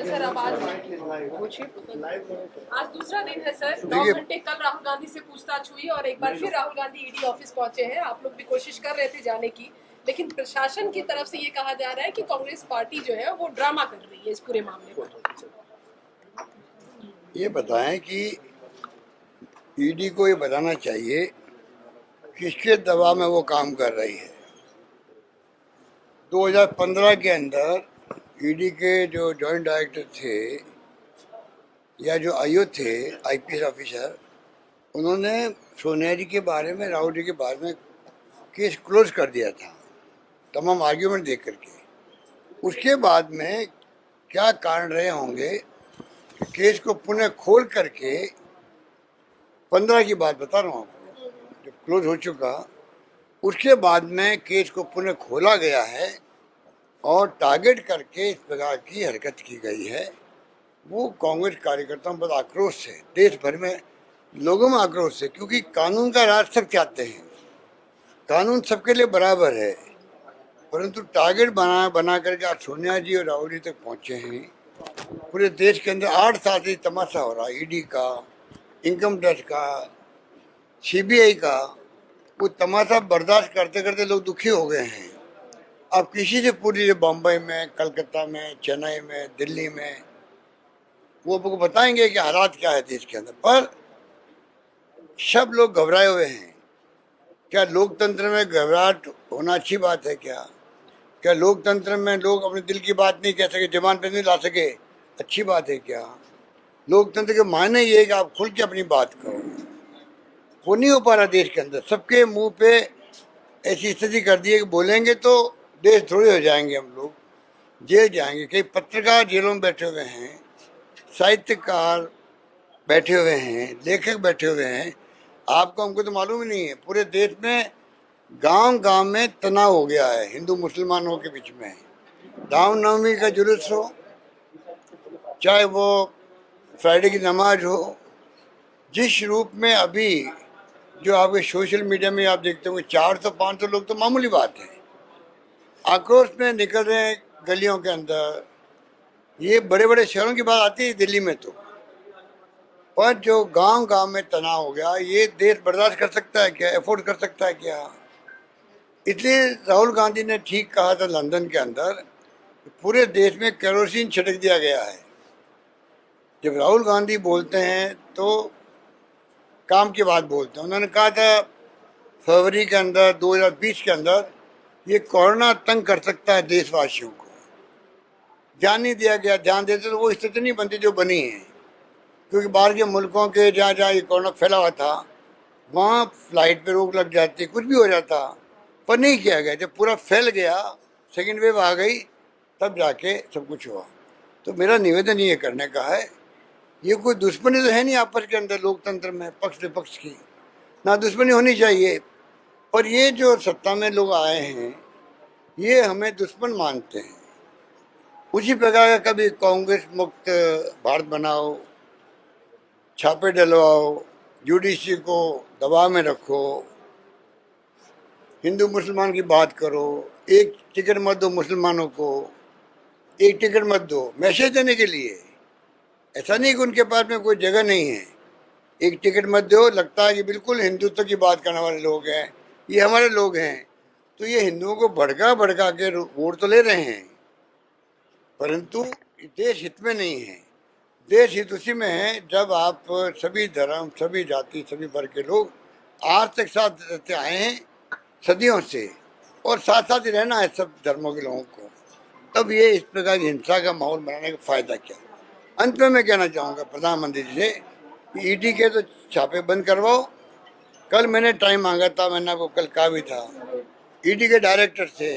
Sir अब आज दूसरा दिन है सर। 9 घंटे कल राहुल गांधी से पूछताछ हुई और एक बार फिर राहुल गांधी ईडी ऑफिस पहुंचे हैं। आप लोग भी कोशिश कर रहे थे जाने की, लेकिन प्रशासन की तरफ से ये कहा जा रहा है कि कांग्रेस पार्टी जो है वो ड्रामा कर रही है इस पूरे मामले पर। ये बताएं कि ईडी को ये बताना चाहिए किसके दबाव में वो काम कर रही है। 2015 के अंदर ईडी के जो जॉइंट डायरेक्टर थे या जो आईओ थे, आईपीएस ऑफिसर, उन्होंने सोनिया जी के बारे में, राहुल जी के बारे में केस क्लोज कर दिया था तमाम आर्ग्यूमेंट देख करके। उसके बाद में क्या कारण रहे होंगे कि केस को पुनः खोल करके 15 की बात बता रहा हूँ आपको, जब क्लोज हो चुका उसके बाद में केस को पुनः खोला गया है और टारगेट करके इस प्रकार की हरकत की गई है। वो कांग्रेस कार्यकर्ताओं पर आक्रोश है, देश भर में लोगों में आक्रोश है, क्योंकि कानून का राज सब चाहते हैं, कानून सबके लिए बराबर है, परंतु टारगेट बना करके आज सोनिया जी और राहुल जी तक पहुंचे हैं। पूरे देश के अंदर 8 साल से तमाशा हो रहा है, ईडी का, इनकम टैक्स का, सीबीआई का। वो तमाशा बर्दाश्त करते करते लोग दुखी हो गए हैं। अब किसी से पूरी बम्बई में, कलकत्ता में, चेन्नई में, दिल्ली में, वो आपको बताएंगे कि हालात क्या है देश के अंदर, पर सब लोग घबराए हुए हैं। क्या लोकतंत्र में घबराहट होना अच्छी बात है? क्या लोकतंत्र में लोग अपने दिल की बात नहीं कह सके, जबान पे नहीं ला सके, अच्छी बात है क्या? लोकतंत्र के मायने ये है कि आप खुल के अपनी बात करो। वो नहीं हो पा रहा देश के अंदर। सबके मुंह पे ऐसी स्थिति कर दी है कि बोलेंगे तो देश थोड़े हो जाएंगे, हम लोग जेल जाएंगे। कई पत्रकार जेलों में बैठे हुए हैं, साहित्यकार बैठे हुए हैं, लेखक बैठे हुए हैं। आपको हमको तो मालूम ही नहीं है। पूरे देश में गांव गांव में तनाव हो गया है हिंदू मुसलमानों के बीच में। रामनवमी का जुलूस हो, चाहे वो फ्राइडे की नमाज हो, जिस रूप में अभी जो आपके सोशल मीडिया में आप देखते होंगे 400-500 लोग तो मामूली बात है, आक्रोश में निकल रहे हैं गलियों के अंदर। ये बड़े बड़े शहरों की बात आती है दिल्ली में तो, पर जो गांव गांव में तनाव हो गया, ये देश बर्दाश्त कर सकता है क्या? अफोर्ड कर सकता है क्या? इसलिए राहुल गांधी ने ठीक कहा था लंदन के अंदर, पूरे देश में केरोसिन छिड़क दिया गया है। जब राहुल गांधी बोलते हैं तो काम की बात बोलते हैं। उन्होंने कहा था फरवरी के अंदर 2020 के अंदर ये कोरोना तंग कर सकता है देशवासियों को, ध्यान नहीं दिया गया। ध्यान देते तो वो स्थिति नहीं बनती जो बनी है, क्योंकि बाहर के मुल्कों के जहाँ जहाँ ये कोरोना फैला हुआ था वहाँ फ्लाइट पे रोक लग जाती, कुछ भी हो जाता, पर नहीं किया गया। जब पूरा फैल गया, सेकेंड वेव आ गई, तब जाके सब कुछ हुआ। तो मेरा निवेदन ये करने का है, ये कोई दुश्मनी तो है नहीं आपस के अंदर लोकतंत्र में पक्ष विपक्ष की, ना दुश्मनी होनी चाहिए, पर ये जो सत्ता में लोग आए हैं ये हमें दुश्मन मानते हैं। उसी प्रकार का कभी कांग्रेस मुक्त भारत बनाओ, छापे डलवाओ, जुडिशरी को दबाव में रखो, हिंदू मुसलमान की बात करो, एक टिकट मत दो मुसलमानों को, एक टिकट मत दो मैसेज देने के लिए। ऐसा नहीं कि उनके पास में कोई जगह नहीं है, एक टिकट मत दो। लगता है कि बिल्कुल हिंदुत्व की बात करने वाले लोग हैं, ये हमारे लोग हैं, तो ये हिंदुओं को भड़का भड़का के वोट तो ले रहे हैं, परंतु देश हित में नहीं है। देश हित उसी में है जब आप सभी धर्म, सभी जाति, सभी वर्ग के लोग आज तक साथ रहते आए हैं सदियों से, और साथ साथ ही रहना है सब धर्मों के लोगों को। तब ये इस प्रकार की हिंसा का माहौल बनाने का फायदा क्या? अंत में मैं कहना चाहूँगा प्रधानमंत्री जी से कि ईडी के तो छापे बंद करवाओ। कल मैंने टाइम मांगा था, मैंने आपको कल कहा भी था, ईडी के डायरेक्टर से,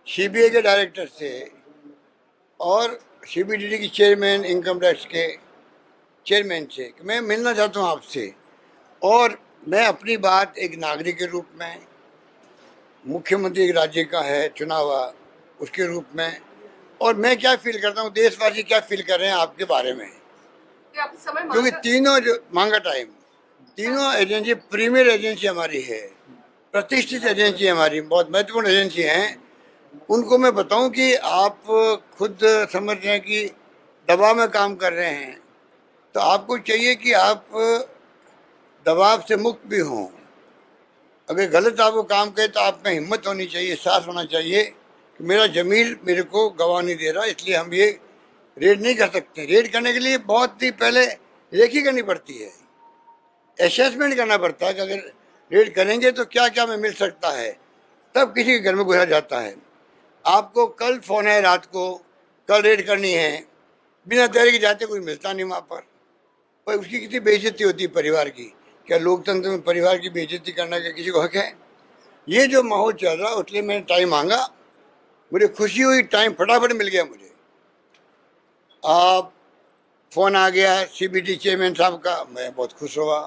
सीबीआई के डायरेक्टर से और सीबीडीटी की चेयरमैन, इनकम टैक्स के चेयरमैन से कि मैं मिलना चाहता हूँ आपसे। और मैं अपनी बात एक नागरिक के रूप में, मुख्यमंत्री एक राज्य का है चुना हुआ, उसके रूप में, और मैं क्या फील करता हूँ, देशवासी क्या फील कर रहे हैं आपके बारे में। क्योंकि तीनों जो मांगा टाइम, तीनों एजेंसी प्रीमियर एजेंसी हमारी है, प्रतिष्ठित एजेंसी हमारी, बहुत महत्वपूर्ण एजेंसी हैं, उनको मैं बताऊं कि आप खुद समझ रहे हैं कि दबाव में काम कर रहे हैं, तो आपको चाहिए कि आप दबाव से मुक्त भी हों। अगर गलत आपको काम करे तो आप में हिम्मत होनी चाहिए, साहस होना चाहिए कि मेरा ज़मीर मेरे को गवाह नहीं दे रहा, इसलिए हम ये रेड नहीं कर सकते। रेड करने के लिए बहुत ही पहले रेकी करनी पड़ती है, असेसमेंट करना पड़ता है कि अगर रेड करेंगे तो क्या क्या हमें मिल सकता है, तब किसी के घर में घुसा जाता है। आपको कल फ़ोन है रात को, कल रेड करनी है, बिना तैयारी के जाते कोई मिलता नहीं वहाँ पर उसकी कितनी बेइज्जती होती है परिवार की। क्या लोकतंत्र में परिवार की बेइज्जती करने का किसी को हक है? ये जो माहौल चल रहा है, इसलिए मैंने टाइम मांगा, मुझे खुशी हुई, टाइम फटाफट मिल गया मुझे। आप फ़ोन आ गया सीबीडी चेयरमैन साहब का, मैं बहुत खुश हुआ।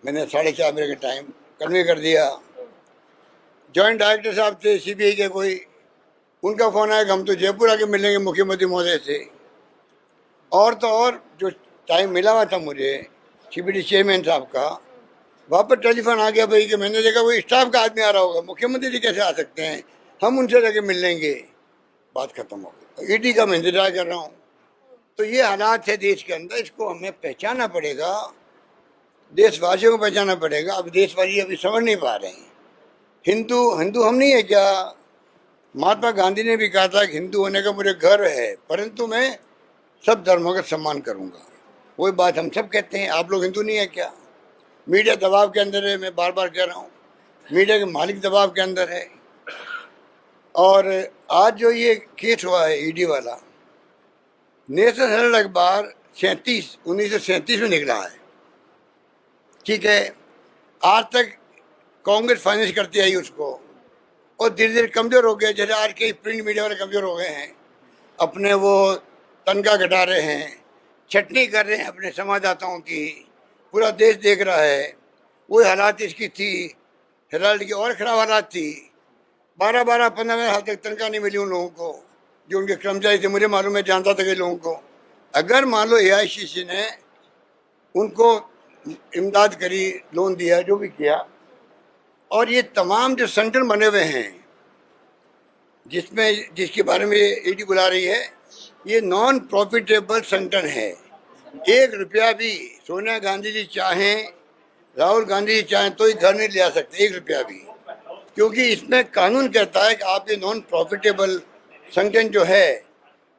मैंने 4:30 बजे का टाइम कन्वे कर दिया। जॉइंट डायरेक्टर साहब थे सीबीआई के कोई, उनका फ़ोन आया कि हम तो जयपुर आके मिलेंगे मुख्यमंत्री महोदय से। और तो और जो टाइम मिला हुआ था मुझे सीबीडी चेयरमैन साहब का, वापस टेलीफोन आ गया भाई कि मैंने देखा कोई स्टाफ का आदमी आ रहा होगा, मुख्यमंत्री जी कैसे आ सकते हैं, हम उनसे जाके मिल लेंगे। बात खत्म हो गई। ईडी का मैं इंतजार कर रहा हूँ। तो ये हालात है देश के अंदर, इसको हमें पहचानना पड़ेगा, देशवासियों को पहचानना पड़ेगा। अब देशवासी अभी समझ नहीं पा रहे हैं। हिंदू हिंदू हम नहीं है क्या? महात्मा गांधी ने भी कहा था कि हिंदू होने का मुझे गर्व है, परंतु मैं सब धर्मों का सम्मान करूंगा। वही बात हम सब कहते हैं। आप लोग हिंदू नहीं है क्या? मीडिया दबाव के अंदर है, मैं बार बार कह रहा हूँ, मीडिया के मालिक दबाव के अंदर है। और आज जो ये केस हुआ है ईडी वाला, नेशनल हेराल्ड अखबार 1937 में निकला है, ठीक है। आज तक कांग्रेस फाइनेंस करती आई उसको, और धीरे धीरे कमज़ोर हो गए। जैसे आज के प्रिंट मीडिया वाले कमज़ोर हो गए हैं, अपने वो तनख्वाह घटा रहे हैं, छटनी कर रहे हैं अपने संवाददाताओं की, पूरा देश देख रहा है। वही हालात इसकी थी, हेराल्ड की और ख़राब हालात थी। 12-12, 15 साल तक तनख्वाह नहीं मिली उन लोगों को जो उनके कर्मचारी थे। मुझे मालूम है, जानता था कई लोगों को। अगर मान लो AICC ने उनको इमदाद करी, लोन दिया, जो भी किया, और ये तमाम जो संगठन बने हुए हैं जिसके बारे में ईडी बुला रही है, ये नॉन प्रॉफिटेबल संगठन है। 1 रुपया भी सोनिया गांधी जी चाहें, राहुल गांधी जी चाहें तो ही घर नहीं ले आ सकते, 1 रुपया भी, क्योंकि इसमें कानून कहता है कि आप ये नॉन प्रॉफिटेबल संगठन जो है,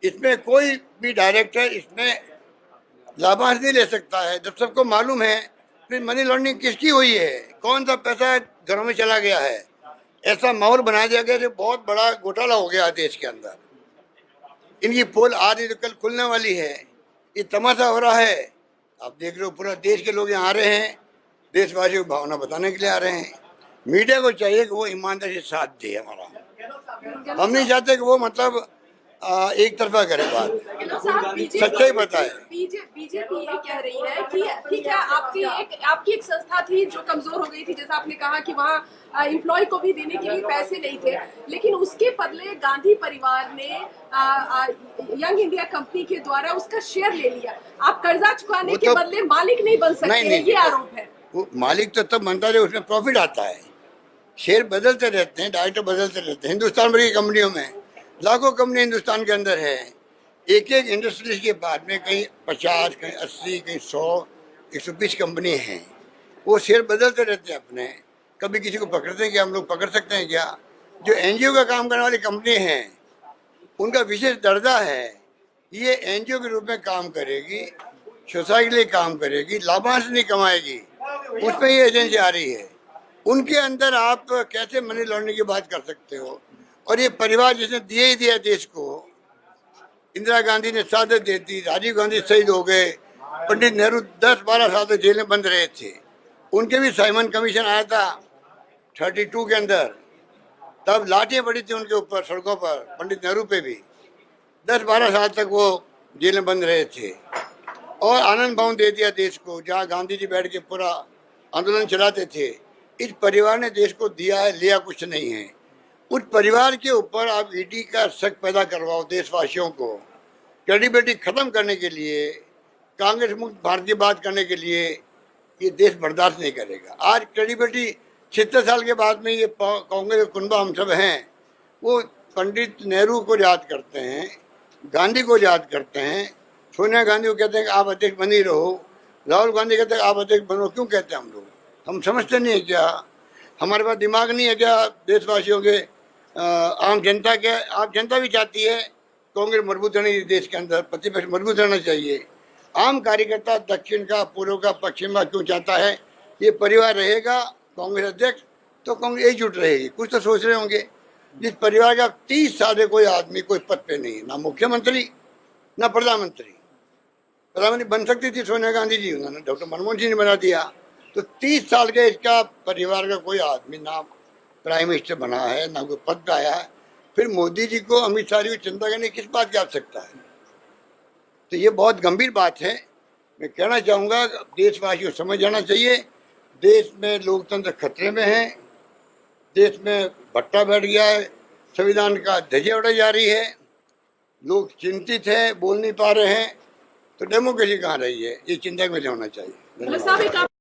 इसमें कोई भी डायरेक्टर इसमें लाभांश नहीं ले सकता है। जब सबको मालूम है, फिर मनी लॉन्ड्रिंग किसकी हुई है, कौन सा पैसा घरों में चला गया है, ऐसा माहौल बना दिया गया कि बहुत बड़ा घोटाला हो गया देश के अंदर। इनकी पोल आज नहीं तो कल खुलने वाली है। ये तमाशा हो रहा है, आप देख रहे हो, पूरा देश के लोग यहाँ आ रहे हैं, देशवासियों को भावना बताने के लिए आ रहे हैं। मीडिया को चाहिए कि वो ईमानदारी से साथ दे हमारा। हम नहीं चाहते कि वो मतलब एक तरफा करे बात, सच्चाई बताए। बीजेपी ये कह रही है कि ठीक है, आपकी एक संस्था थी जो कमजोर हो गई थी, जैसा आपने कहा कि वहाँ एम्प्लॉय को भी देने के लिए पैसे नहीं थे, लेकिन उसके बदले गांधी परिवार ने यंग इंडिया कंपनी के द्वारा उसका शेयर ले लिया। आप कर्जा चुकाने के बदले मालिक नहीं बन सकते, ये आरोप है। वो मालिक तो तब बनता है उसमें प्रॉफिट आता है। शेयर बदलते रहते हैं, डायरेक्टर बदलते रहते हैं। हिंदुस्तान भर की कंपनियों में लाखों कंपनी हिंदुस्तान के अंदर है। एक एक इंडस्ट्रीज के बाद में कहीं 50, कहीं 80, कहीं 100, 120 कंपनी हैं। वो शेयर बदलते रहते हैं अपने। कभी किसी को पकड़ते हैं क्या? हम लोग पकड़ सकते हैं क्या? जो NGO का काम करने वाली कंपनी हैं, उनका विशेष दर्जा है। ये NGO के रूप में काम करेगी, सोसाइटी के लिए काम करेगी, लाभांश नहीं कमाएगी, उसमें ये एजेंसी आ रही है। उनके अंदर आप कैसे मनी लॉन्ड्रिंग की बात कर सकते हो? और ये परिवार जिसने दिए ही दिया देश को, इंदिरा गांधी ने शहादत दे दी, राजीव गांधी शहीद हो गए, पंडित नेहरू 10-12 साल तक जेल में बंद रहे थे। उनके भी साइमन कमीशन आया था 32 के अंदर, तब लाठियाँ पड़ी थी उनके ऊपर सड़कों पर, पंडित नेहरू पे भी 10-12 साल तक वो जेल में बंद रहे थे। और आनंद भवन दे दिया देश को, जहाँ गांधी जी बैठ के पूरा आंदोलन चलाते थे। इस परिवार ने देश को दिया है, लिया कुछ नहीं है। उस परिवार के ऊपर आप ईडी का शक पैदा करवाओ देशवासियों को, क्रेडिबिलिटी खत्म करने के लिए, कांग्रेस मुक्त भारत की बात करने के लिए, ये देश बर्दाश्त नहीं करेगा। आज क्रेडिबिलिटी 76 साल के बाद में ये कांग्रेस कुनबा हम सब हैं, वो पंडित नेहरू को याद करते हैं, गांधी को याद करते हैं, सोनिया गांधी को कहते हैं कि आप अध्यक्ष बनी रहो, राहुल गांधी कहते हैं आप अध्यक्ष बनो, क्यों कहते हैं हम लोग? हम समझते नहीं है क्या? हमारे पास दिमाग नहीं है क्या देशवासियों के? आम जनता के, आप जनता भी चाहती है कांग्रेस मजबूत रहनी, देश के अंदर प्रतिपक्ष मजबूत रहना चाहिए। आम कार्यकर्ता दक्षिण का, पूर्व का, पश्चिम का क्यों चाहता है? ये परिवार रहेगा कांग्रेस अध्यक्ष तो कांग्रेस एकजुट रहेगी। कुछ तो सोच रहे होंगे, जिस परिवार का 30 साल से कोई आदमी कोई पद पे नहीं, ना मुख्यमंत्री ना प्रधानमंत्री। प्रधानमंत्री बन सकती थी सोनिया गांधी जी, उन्होंने डॉक्टर मनमोहन सिंह ने बना दिया। तो 30 साल के इसका परिवार का कोई आदमी ना प्राइम मिनिस्टर बना है, ना कोई पद पे आया है, फिर मोदी जी को, अमित शाह जी को चिंता करने किस बात की आवश्यकता है? तो ये बहुत गंभीर बात है। मैं कहना चाहूँगा देशवासियों को समझ जाना चाहिए, देश में लोकतंत्र खतरे में है, देश में भट्टा बैठ गया है, संविधान का ध्वजा उड़ाई जा रही है, लोग चिंतित है, बोल नहीं पा रहे हैं, तो डेमोक्रेसी कहाँ रही है? ये चिंता में होना चाहिए। साहब, एक